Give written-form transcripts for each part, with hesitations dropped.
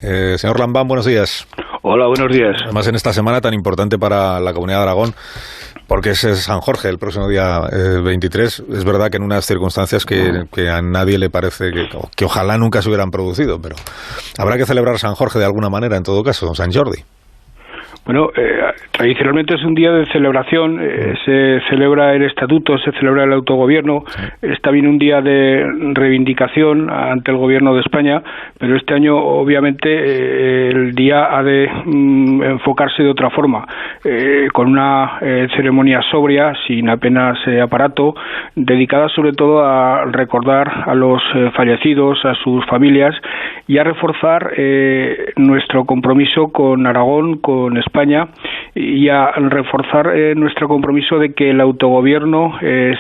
Señor Lambán, buenos días. Hola, buenos días. Además, en esta semana tan importante para la Comunidad de Aragón, porque es San Jorge el próximo día 23, es verdad que en unas circunstancias que a nadie le parece que ojalá nunca se hubieran producido, pero habrá que celebrar San Jorge de alguna manera, en todo caso, San Jordi. Bueno, tradicionalmente es un día de celebración, se celebra el estatuto, se celebra el autogobierno, es también un día de reivindicación ante el gobierno de España, pero este año obviamente el día ha de enfocarse de otra forma, con una ceremonia sobria, sin apenas aparato, dedicada sobre todo a recordar a los fallecidos, a sus familias y a reforzar nuestro compromiso con Aragón, con España, y a reforzar nuestro compromiso de que el autogobierno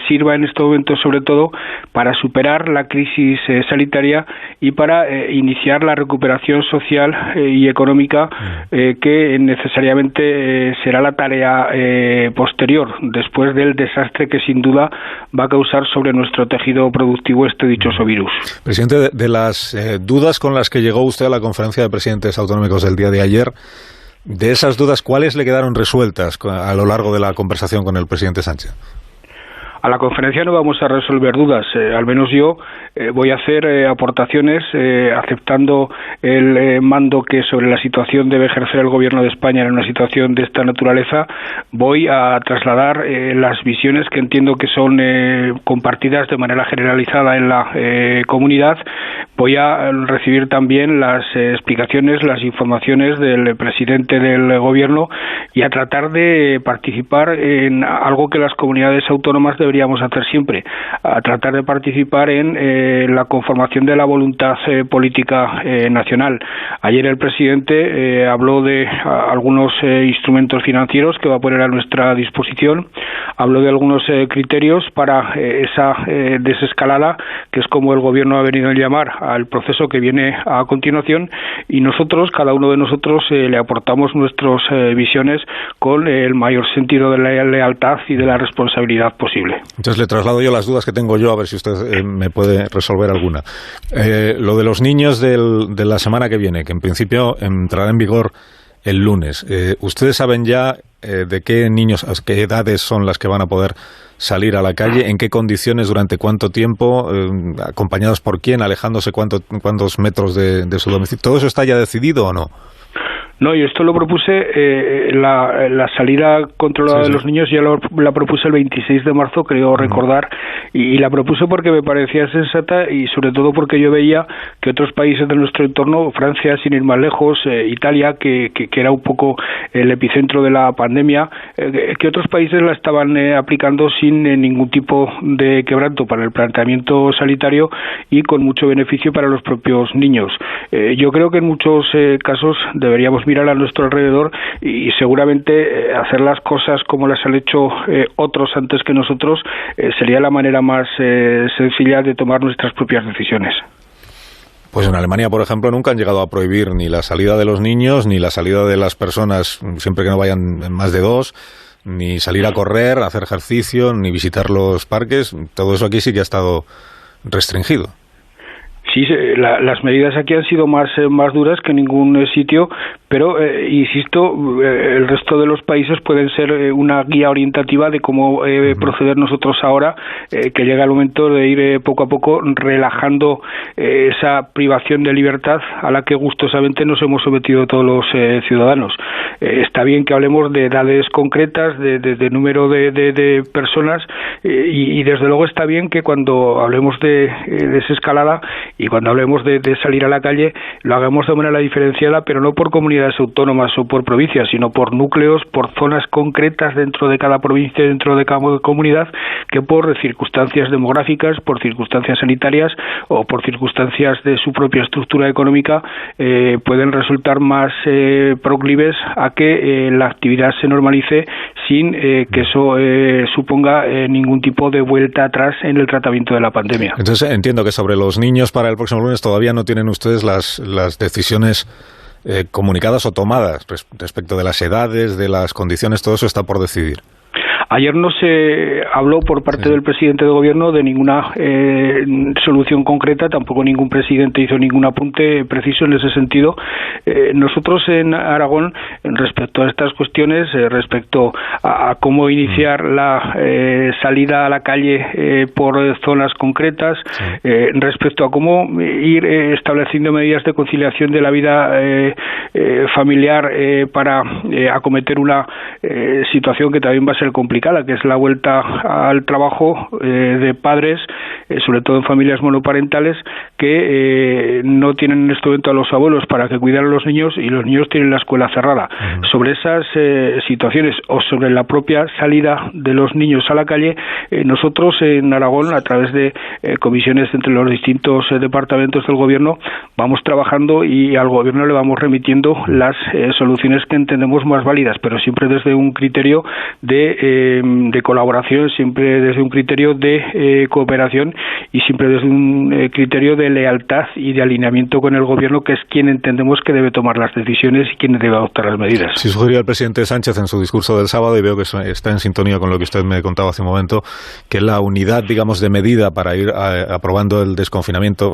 sirva en este momento sobre todo para superar la crisis sanitaria y para iniciar la recuperación social y económica que necesariamente será la tarea posterior después del desastre que sin duda va a causar sobre nuestro tejido productivo este dichoso virus. Presidente, de las dudas con las que llegó usted a la conferencia de presidentes autonómicos del día de ayer, de esas dudas, ¿cuáles le quedaron resueltas a lo largo de la conversación con el presidente Sánchez? A la conferencia no vamos a resolver dudas, al menos yo voy a hacer aportaciones aceptando el mando que sobre la situación debe ejercer el Gobierno de España en una situación de esta naturaleza. Voy a trasladar las visiones que entiendo que son compartidas de manera generalizada en la comunidad. Voy a recibir también las explicaciones, las informaciones del presidente del Gobierno y a tratar de participar en algo que las comunidades autónomas deberíamos hacer siempre, a tratar de participar en la conformación de la voluntad política nacional. Ayer el presidente habló de algunos instrumentos financieros que va a poner a nuestra disposición, habló de algunos criterios para esa desescalada, que es como el Gobierno ha venido a llamar al proceso que viene a continuación, y nosotros, cada uno de nosotros, le aportamos nuestras visiones con el mayor sentido de la lealtad y de la responsabilidad posible. Entonces le traslado yo las dudas que tengo yo, a ver si usted me puede resolver alguna. Lo de los niños de la semana que viene, que en principio entrará en vigor el lunes. ¿Ustedes saben ya de qué niños, qué edades son las que van a poder salir a la calle? ¿En qué condiciones, durante cuánto tiempo? ¿Acompañados por quién? ¿Alejándose cuántos metros de su domicilio? ¿Todo eso está ya decidido o no? No, yo esto lo propuse, la salida controlada de los niños ya la propuse el 26 de marzo, creo recordar, y la propuse porque me parecía sensata y sobre todo porque yo veía que otros países de nuestro entorno, Francia sin ir más lejos, Italia, que era un poco el epicentro de la pandemia, que otros países la estaban aplicando sin ningún tipo de quebranto para el planteamiento sanitario y con mucho beneficio para los propios niños. Yo creo que en muchos casos deberíamos mirar a nuestro alrededor y seguramente hacer las cosas como las han hecho otros antes que nosotros sería la manera más sencilla de tomar nuestras propias decisiones. Pues en Alemania, por ejemplo, nunca han llegado a prohibir ni la salida de los niños, ni la salida de las personas, siempre que no vayan en más de dos, ni salir a correr, hacer ejercicio, ni visitar los parques. Todo eso aquí sí que ha estado restringido. Sí, las medidas aquí han sido más duras que en ningún sitio, pero, insisto, el resto de los países pueden ser una guía orientativa de cómo proceder nosotros ahora, que llega el momento de ir poco a poco relajando esa privación de libertad a la que gustosamente nos hemos sometido todos los ciudadanos. Está bien que hablemos de edades concretas, de número de personas, y desde luego está bien que cuando hablemos de desescalada y cuando hablemos de salir a la calle, lo hagamos de manera diferenciada, pero no por comunidades autónomas o por provincias, sino por núcleos, por zonas concretas dentro de cada provincia, dentro de cada comunidad, que por circunstancias demográficas, por circunstancias sanitarias o por circunstancias de su propia estructura económica pueden resultar más proclives a que la actividad se normalice sin que eso suponga ningún tipo de vuelta atrás en el tratamiento de la pandemia. Entonces entiendo que sobre los niños para el próximo lunes todavía no tienen ustedes las decisiones comunicadas o tomadas respecto de las edades, de las condiciones, todo eso está por decidir. Ayer no se habló por parte del presidente del gobierno de ninguna solución concreta, tampoco ningún presidente hizo ningún apunte preciso en ese sentido. Nosotros en Aragón, respecto a estas cuestiones, respecto a cómo iniciar la salida a la calle por zonas concretas, respecto a cómo ir estableciendo medidas de conciliación de la vida familiar para acometer una situación que también va a ser complicada, que es la vuelta al trabajo de padres, sobre todo en familias monoparentales, que no tienen en este momento a los abuelos para que cuidar a los niños y los niños tienen la escuela cerrada. Sobre esas situaciones o sobre la propia salida de los niños a la calle, nosotros en Aragón, a través de comisiones entre los distintos departamentos del gobierno, vamos trabajando y al gobierno le vamos remitiendo las soluciones que entendemos más válidas, pero siempre desde un criterio de colaboración, siempre desde un criterio de cooperación y siempre desde un criterio de lealtad y de alineamiento con el gobierno, que es quien entendemos que debe tomar las decisiones y quien debe adoptar las medidas. Sí, sugería el presidente Sánchez en su discurso del sábado, y veo que está en sintonía con lo que usted me contaba hace un momento, que la unidad, digamos, de medida para ir aprobando el desconfinamiento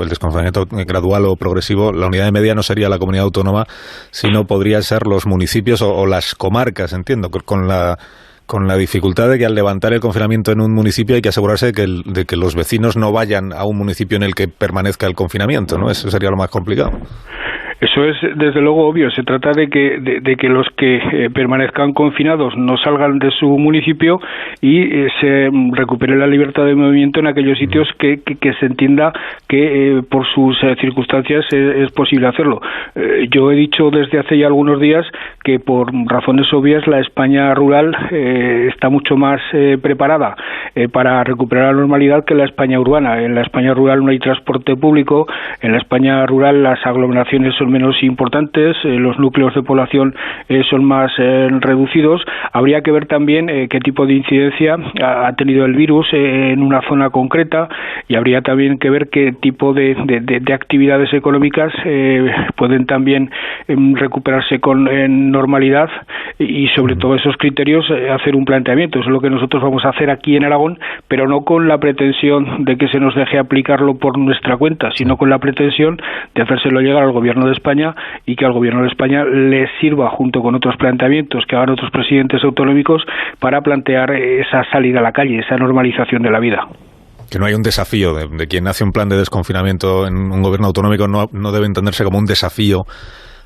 gradual o progresivo, la unidad de medida no sería la comunidad autónoma, sino podrían ser los municipios o las comarcas, entiendo, con la dificultad de que al levantar el confinamiento en un municipio hay que asegurarse de que los vecinos no vayan a un municipio en el que permanezca el confinamiento, ¿no? Eso sería lo más complicado. Eso es desde luego obvio. Se trata de que los que permanezcan confinados no salgan de su municipio y se recupere la libertad de movimiento en aquellos sitios que se entienda que por sus circunstancias es posible hacerlo. Yo he dicho desde hace ya algunos días que por razones obvias la España rural está mucho más preparada para recuperar la normalidad que la España urbana. En la España rural no hay transporte público, en la España rural las aglomeraciones son menos importantes, los núcleos de población son más reducidos. Habría que ver también qué tipo de incidencia ha tenido el virus en una zona concreta, y habría también que ver qué tipo de actividades económicas pueden también recuperarse con normalidad, y sobre todo esos criterios hacer un planteamiento. Eso es lo que nosotros vamos a hacer aquí en Aragón, pero no con la pretensión de que se nos deje aplicarlo por nuestra cuenta, sino con la pretensión de hacérselo llegar al gobierno de España y que al gobierno de España le sirva, junto con otros planteamientos que hagan otros presidentes autonómicos, para plantear esa salida a la calle, esa normalización de la vida. Que no hay un desafío de quien hace un plan de desconfinamiento en un gobierno autonómico, no debe entenderse como un desafío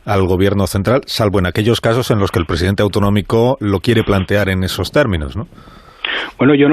al gobierno central, salvo en aquellos casos en los que el presidente autonómico lo quiere plantear en esos términos, ¿no? Bueno, yo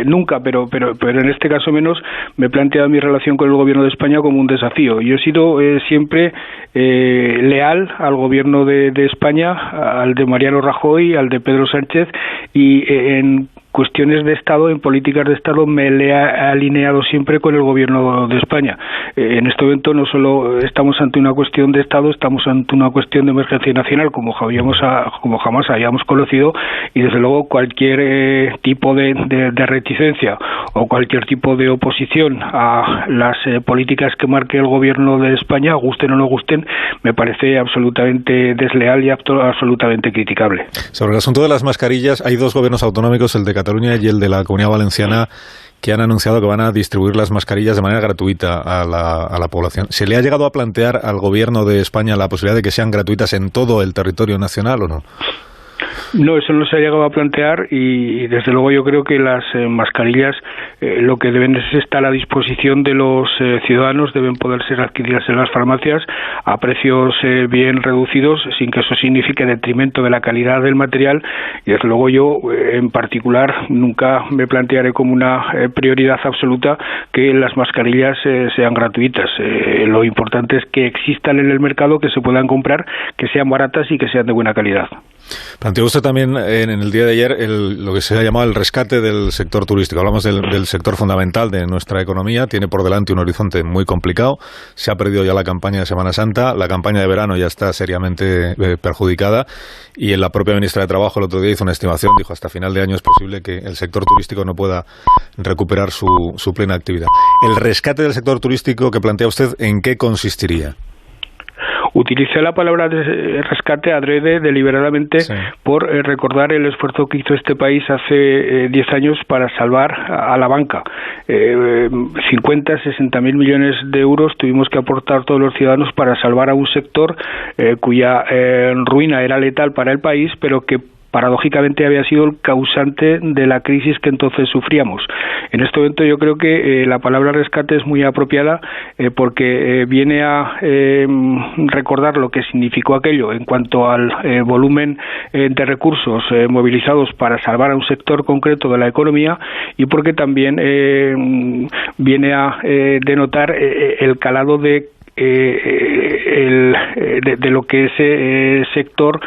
nunca, pero en este caso menos, me he planteado mi relación con el gobierno de España como un desafío. Yo he sido siempre leal al gobierno de España, al de Mariano Rajoy, al de Pedro Sánchez, y en cuestiones de Estado, en políticas de Estado, me le he alineado siempre con el gobierno de España. En este momento no solo estamos ante una cuestión de Estado, estamos ante una cuestión de emergencia nacional como jamás habíamos conocido, y desde luego cualquier tipo de reticencia o cualquier tipo de oposición a las políticas que marque el gobierno de España, gusten o no gusten, me parece absolutamente desleal y absolutamente criticable. Sobre el asunto de las mascarillas, hay dos gobiernos autonómicos, el de Cataluña y el de la Comunidad Valenciana, que han anunciado que van a distribuir las mascarillas de manera gratuita a la población. ¿Se le ha llegado a plantear al gobierno de España la posibilidad de que sean gratuitas en todo el territorio nacional o no? No, eso no se ha llegado a plantear, y desde luego yo creo que las mascarillas lo que deben es estar a disposición de los ciudadanos, deben poder ser adquiridas en las farmacias a precios bien reducidos, sin que eso signifique detrimento de la calidad del material, y desde luego yo en particular nunca me plantearé como una prioridad absoluta que las mascarillas sean gratuitas. Lo importante es que existan en el mercado, que se puedan comprar, que sean baratas y que sean de buena calidad. Planteó usted también en el día de ayer lo que se ha llamado el rescate del sector turístico. Hablamos del sector fundamental de nuestra economía. Tiene por delante un horizonte muy complicado. Se ha perdido ya la campaña de Semana Santa. La campaña de verano ya está seriamente perjudicada. Y la propia ministra de Trabajo el otro día hizo una estimación. Dijo, hasta final de año es posible que el sector turístico no pueda recuperar su plena actividad. El rescate del sector turístico que plantea usted, ¿en qué consistiría? Utilicé la palabra rescate adrede deliberadamente por recordar el esfuerzo que hizo este país hace 10 años para salvar a la banca. 50, 60 mil millones de euros tuvimos que aportar todos los ciudadanos para salvar a un sector cuya ruina era letal para el país, pero que paradójicamente había sido el causante de la crisis que entonces sufríamos. En este momento yo creo que la palabra rescate es muy apropiada porque viene a recordar lo que significó aquello en cuanto al volumen de recursos movilizados para salvar a un sector concreto de la economía, y porque también viene a denotar el calado de lo que ese sector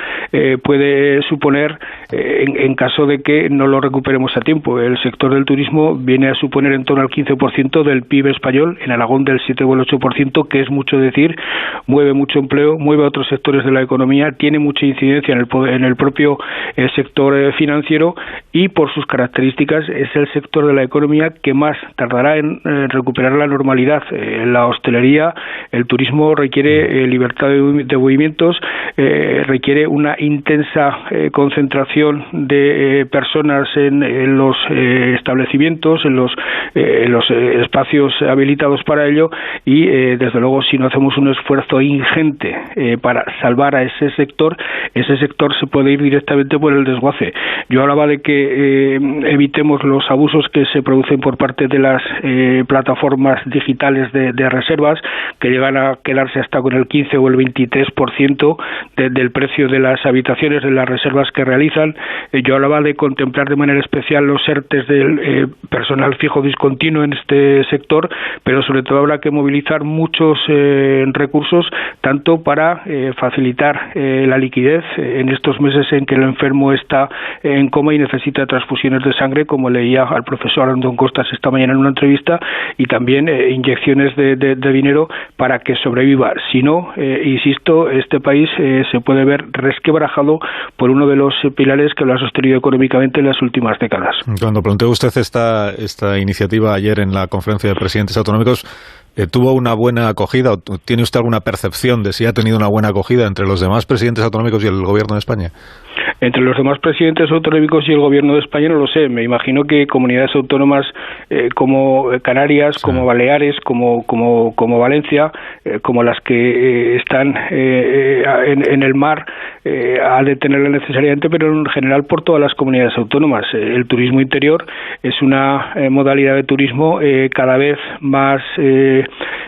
puede suponer en caso de que no lo recuperemos a tiempo. El sector del turismo viene a suponer en torno al 15% del PIB español, en Aragón del 7 o el 8%, que es mucho decir, mueve mucho empleo, mueve a otros sectores de la economía, tiene mucha incidencia en el propio sector financiero, y por sus características es el sector de la economía que más tardará en recuperar la normalidad. La hostelería, el turismo requiere libertad de movimientos, requiere una intensa concentración de personas en los establecimientos, en los espacios habilitados para ello, y desde luego si no hacemos un esfuerzo ingente para salvar a ese sector se puede ir directamente por el desguace. Yo hablaba de que evitemos los abusos que se producen por parte de las plataformas digitales de reservas, que llegan a quedarse hasta con el 15 o el 23% del precio de las habitaciones, de las reservas que realizan. Yo hablaba de contemplar de manera especial los ERTEs del personal fijo discontinuo en este sector, pero sobre todo habrá que movilizar muchos recursos, tanto para facilitar la liquidez en estos meses en que el enfermo está en coma y necesita transfusiones de sangre, como leía al profesor Antón Costas esta mañana en una entrevista, y también inyecciones de dinero para que sobreviva. Si no, insisto, este país se puede ver resquebrajado por uno de los pilares que lo ha sostenido económicamente en las últimas décadas. Cuando planteó usted esta iniciativa ayer en la conferencia de presidentes autonómicos, ¿tuvo una buena acogida o tiene usted alguna percepción de si ha tenido una buena acogida entre los demás presidentes autonómicos y el gobierno de España? Entre los demás presidentes autonómicos y el gobierno de España no lo sé. Me imagino que comunidades autónomas como Canarias, sí, como Baleares, como Valencia, como las que están en el mar, ha de tenerla necesariamente, pero en general por todas las comunidades autónomas. El turismo interior es una modalidad de turismo cada vez más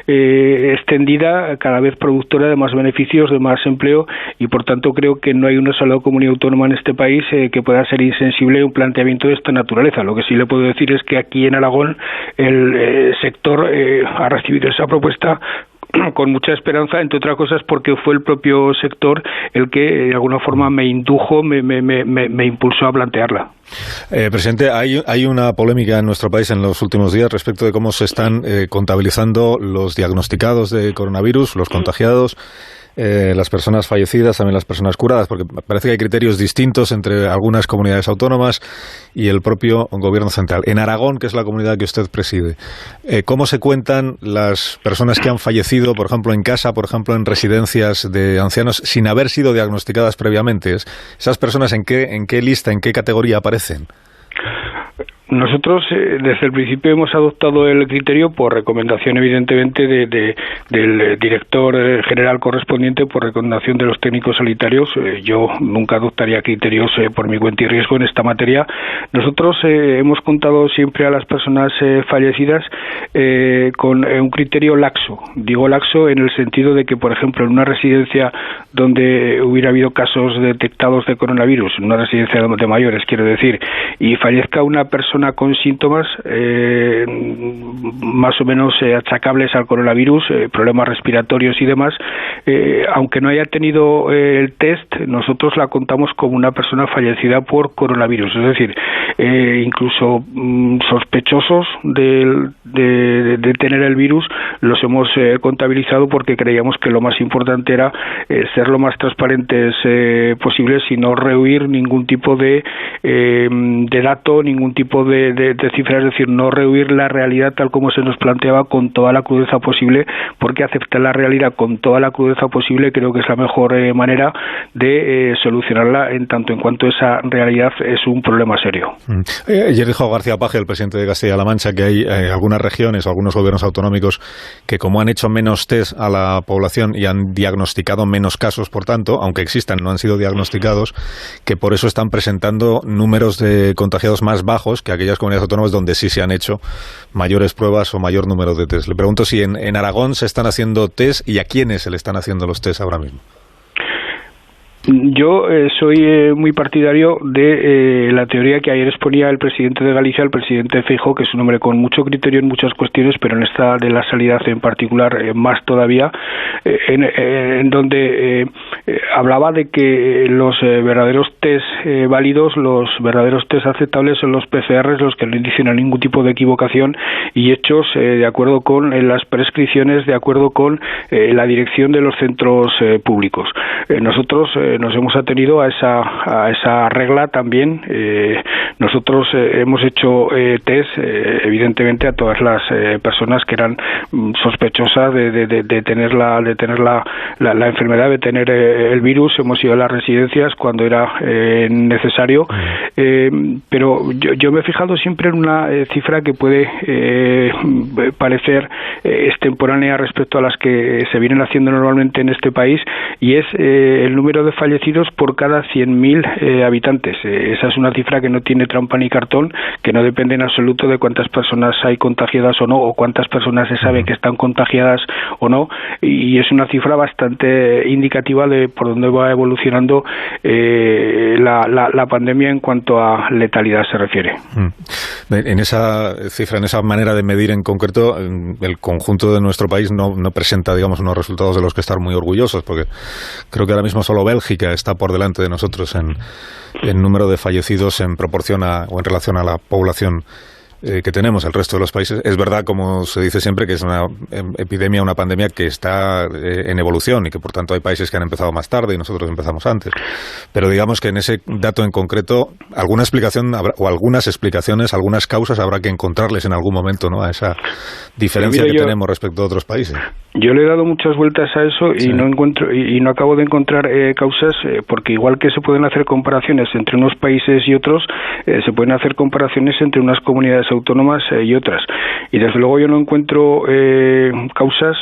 extendida, cada vez productora de más beneficios, de más empleo, y por tanto creo que no hay una sola comunidad autónoma en este país que pueda ser insensible a un planteamiento de esta naturaleza. Lo que sí le puedo decir es que aquí en Aragón el sector ha recibido esa propuesta con mucha esperanza, entre otras cosas porque fue el propio sector el que de alguna forma me indujo, me impulsó a plantearla. Presidente, hay una polémica en nuestro país en los últimos días respecto de cómo se están contabilizando los diagnosticados de coronavirus, los contagiados, las personas fallecidas, también las personas curadas, porque parece que hay criterios distintos entre algunas comunidades autónomas y el propio gobierno central. En Aragón, que es la comunidad que usted preside, ¿cómo se cuentan las personas que han fallecido, por ejemplo, en casa, por ejemplo, en residencias de ancianos, sin haber sido diagnosticadas previamente? ¿Esas personas en qué lista, en qué categoría aparecen? Nosotros desde el principio hemos adoptado el criterio por recomendación evidentemente del director general correspondiente, por recomendación de los técnicos sanitarios. Yo nunca adoptaría criterios por mi cuenta y riesgo en esta materia. Nosotros hemos contado siempre a las personas fallecidas con un criterio laxo. Digo laxo en el sentido de que, por ejemplo, en una residencia donde hubiera habido casos detectados de coronavirus, en una residencia de mayores, quiero decir, y fallezca una persona con síntomas más o menos achacables al coronavirus, problemas respiratorios y demás, aunque no haya tenido el test, nosotros la contamos como una persona fallecida por coronavirus. Es decir, incluso sospechosos de tener el virus los hemos contabilizado, porque creíamos que lo más importante era ser lo más transparentes posibles y no rehuir ningún tipo de dato, ningún tipo de cifras, es decir, no rehuir la realidad tal como se nos planteaba con toda la crudeza posible, porque aceptar la realidad con toda la crudeza posible creo que es la mejor manera de solucionarla en tanto en cuanto esa realidad es un problema serio. Ayer dijo García Paje, el presidente de Castilla-La Mancha, que hay algunas regiones o algunos gobiernos autonómicos que, como han hecho menos test a la población y han diagnosticado menos casos, por tanto, aunque existan, no han sido diagnosticados, que por eso están presentando números de contagiados más bajos que aquellas comunidades autónomas donde sí se han hecho mayores pruebas o mayor número de test. Le pregunto si en Aragón se están haciendo test y a quiénes se le están haciendo los test ahora mismo. Yo soy muy partidario de la teoría que ayer exponía el presidente de Galicia, el presidente Feijóo, que es un hombre con mucho criterio en muchas cuestiones, pero en esta de la sanidad en particular más todavía, en donde hablaba de que los verdaderos test válidos, los verdaderos test aceptables son los PCRs, los que no indicen a ningún tipo de equivocación y hechos de acuerdo con las prescripciones, de acuerdo con la dirección de los centros públicos. Nosotros nos hemos atenido a esa regla también. Nosotros hemos hecho test, evidentemente, a todas las personas que eran sospechosas de tener la enfermedad, de tener el virus. Hemos ido a las residencias cuando era necesario, pero yo me he fijado siempre en una cifra que puede parecer extemporánea respecto a las que se vienen haciendo normalmente en este país, y es el número de fallecidos por cada 100.000 habitantes. Esa es una cifra que no tiene trampa ni cartón, que no depende en absoluto de cuántas personas hay contagiadas o no, o cuántas personas se sabe que están contagiadas o no, y es una cifra bastante indicativa de por dónde va evolucionando la pandemia en cuanto a letalidad se refiere. En esa cifra, en esa manera de medir en concreto, el conjunto de nuestro país no presenta, digamos, unos resultados de los que estar muy orgullosos, porque creo que ahora mismo solo Bélgica está por delante de nosotros en número de fallecidos en proporción o en relación a la población que tenemos el resto de los países. Es verdad, como se dice siempre, que es una epidemia, una pandemia que está en evolución y que por tanto hay países que han empezado más tarde y nosotros empezamos antes. Pero digamos que en ese dato en concreto, alguna explicación o algunas explicaciones, algunas causas habrá que encontrarles en algún momento, ¿no?, a esa diferencia que tenemos respecto a otros países. Yo le he dado muchas vueltas a eso y no encuentro y no acabo de encontrar causas, porque igual que se pueden hacer comparaciones entre unos países y otros, se pueden hacer comparaciones entre unas comunidades autónomas y otras. Y desde luego yo no encuentro causas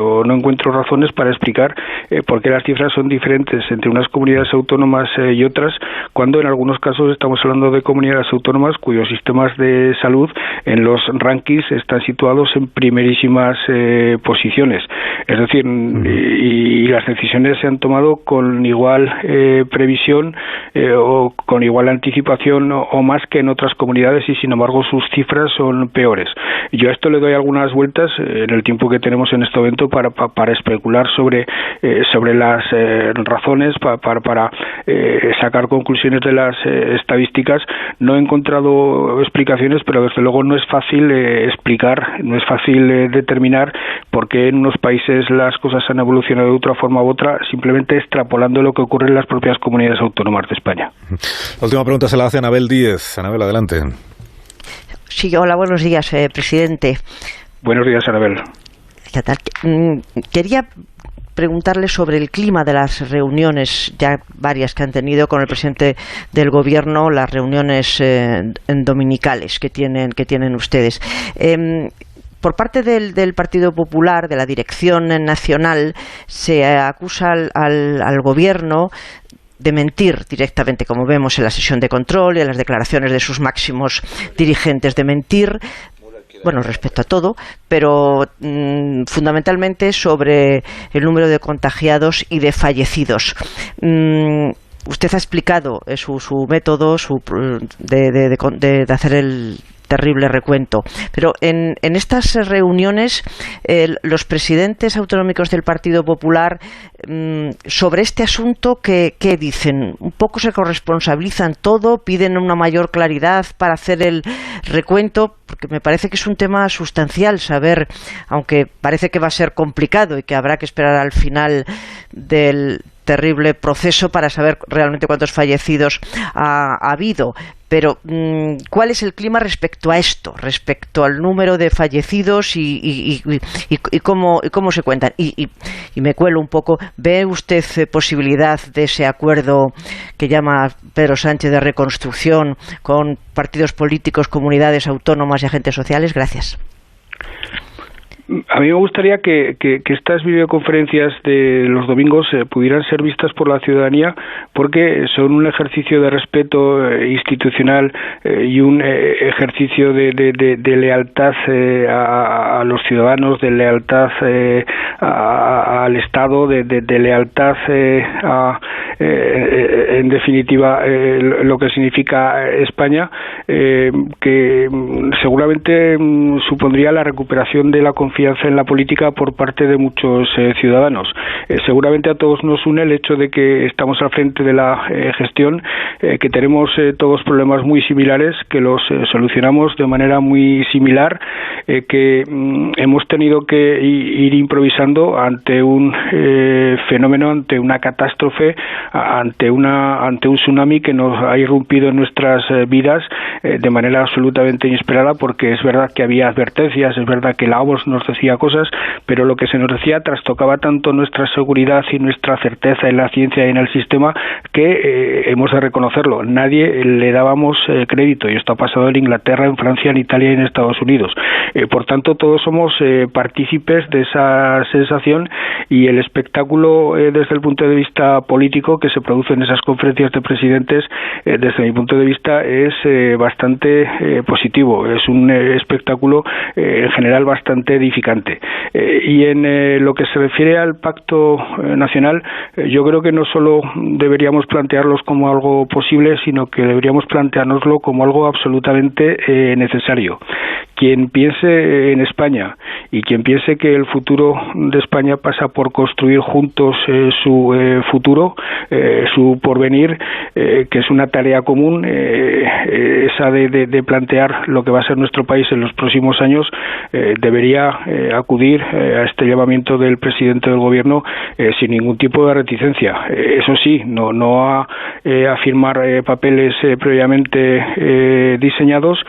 o no encuentro razones para explicar por qué las cifras son diferentes entre unas comunidades autónomas y otras, cuando en algunos casos estamos hablando de comunidades autónomas cuyos sistemas de salud en los rankings están situados en primerísimas posiciones. Es decir, y las decisiones se han tomado con igual previsión o con igual anticipación o más que en otras comunidades, y sin embargo sus cifras son peores. Yo a esto le doy algunas vueltas en el tiempo que tenemos en este momento para especular sobre las razones, para sacar conclusiones de las estadísticas. No he encontrado explicaciones, pero desde luego no es fácil explicar, no es fácil determinar por qué en unos países las cosas han evolucionado de otra forma u otra, simplemente extrapolando lo que ocurre en las propias comunidades autónomas de España. La última pregunta se la hace Anabel Díez. Anabel, adelante. Sí, hola, buenos días, presidente. Buenos días, Anabel. ¿Qué tal? Quería preguntarle sobre el clima de las reuniones, ya varias que han tenido con el presidente del Gobierno, las reuniones dominicales que tienen ustedes. Por parte del Partido Popular, de la Dirección Nacional, se acusa al Gobierno de mentir directamente, como vemos en la sesión de control y en las declaraciones de sus máximos dirigentes, de mentir, bueno, respecto a todo, pero fundamentalmente sobre el número de contagiados y de fallecidos. Usted ha explicado su método de hacer el terrible recuento, pero en estas reuniones los presidentes autonómicos del Partido Popular sobre este asunto, ¿qué dicen? Un poco se corresponsabilizan todo, piden una mayor claridad para hacer el recuento, porque me parece que es un tema sustancial saber, aunque parece que va a ser complicado y que habrá que esperar al final del terrible proceso para saber realmente cuántos fallecidos ha habido, pero ¿cuál es el clima respecto a esto, respecto al número de fallecidos y cómo se cuentan? Y me cuelo un poco, ¿ve usted posibilidad de ese acuerdo que llama Pedro Sánchez de reconstrucción con partidos políticos, comunidades autónomas y agentes sociales? Gracias. A mí me gustaría que estas videoconferencias de los domingos pudieran ser vistas por la ciudadanía, porque son un ejercicio de respeto institucional y un ejercicio de lealtad a los ciudadanos, de lealtad al Estado, de lealtad en definitiva lo que significa España, que seguramente supondría la recuperación de la confianza en la política por parte de muchos ciudadanos. Seguramente a todos nos une el hecho de que estamos al frente de la gestión, que tenemos todos problemas muy similares, que los solucionamos de manera muy similar, que hemos tenido que ir improvisando ante un fenómeno, ante una catástrofe, ante un tsunami que nos ha irrumpido en nuestras vidas de manera absolutamente inesperada, porque es verdad que había advertencias, es verdad que la OMS nos decía cosas, pero lo que se nos decía trastocaba tanto nuestra seguridad y nuestra certeza en la ciencia y en el sistema que hemos de reconocerlo. Nadie le dábamos crédito, y esto ha pasado en Inglaterra, en Francia, en Italia y en Estados Unidos. Por tanto, todos somos partícipes de esa sensación, y el espectáculo desde el punto de vista político que se produce en esas conferencias de presidentes, desde mi punto de vista, es bastante positivo. Es un espectáculo en general bastante edificante. Y en lo que se refiere al Pacto Nacional, yo creo que no solo deberíamos plantearlos como algo posible, sino que deberíamos planteárnoslo como algo absolutamente necesario. Quien piense en España y quien piense que el futuro de España pasa por construir juntos su futuro, su porvenir, que es una tarea común, esa de plantear lo que va a ser nuestro país en los próximos años, debería acudir a este llamamiento del presidente del gobierno sin ningún tipo de reticencia. Eso sí, no a firmar papeles previamente diseñados,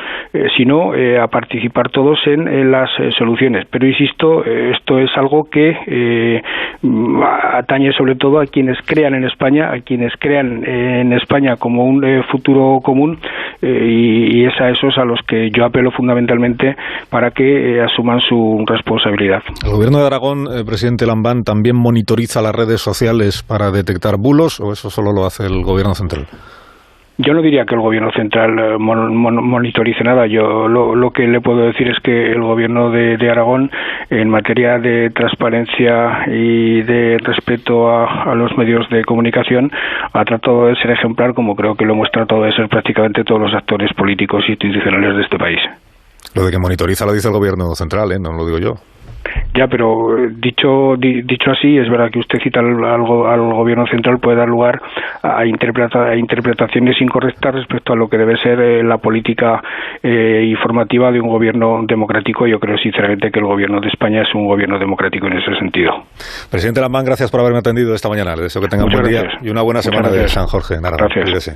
sino a participar todos en las soluciones. Pero insisto, esto es algo que atañe sobre todo a quienes crean en España, a quienes crean en España como un futuro común, y es a esos a los que yo apelo fundamentalmente para que asuman su responsabilidad. ¿El gobierno de Aragón, presidente Lambán, también monitoriza las redes sociales para detectar bulos, o eso solo lo hace el gobierno central? Yo no diría que el gobierno central monitorice nada. Yo lo que le puedo decir es que el gobierno de Aragón, en materia de transparencia y de respeto a los medios de comunicación, ha tratado de ser ejemplar, como creo que lo hemos tratado de ser prácticamente todos los actores políticos e institucionales de este país. Lo de que monitoriza lo dice el gobierno central, no lo digo yo. Ya, pero dicho así, es verdad que usted cita al gobierno central, puede dar lugar a interpretaciones incorrectas respecto a lo que debe ser la política informativa de un gobierno democrático. Yo creo sinceramente que el gobierno de España es un gobierno democrático en ese sentido. Presidente Lambán, gracias por haberme atendido esta mañana. Le deseo que tenga un buen día y una buena semana de San Jorge. Gracias.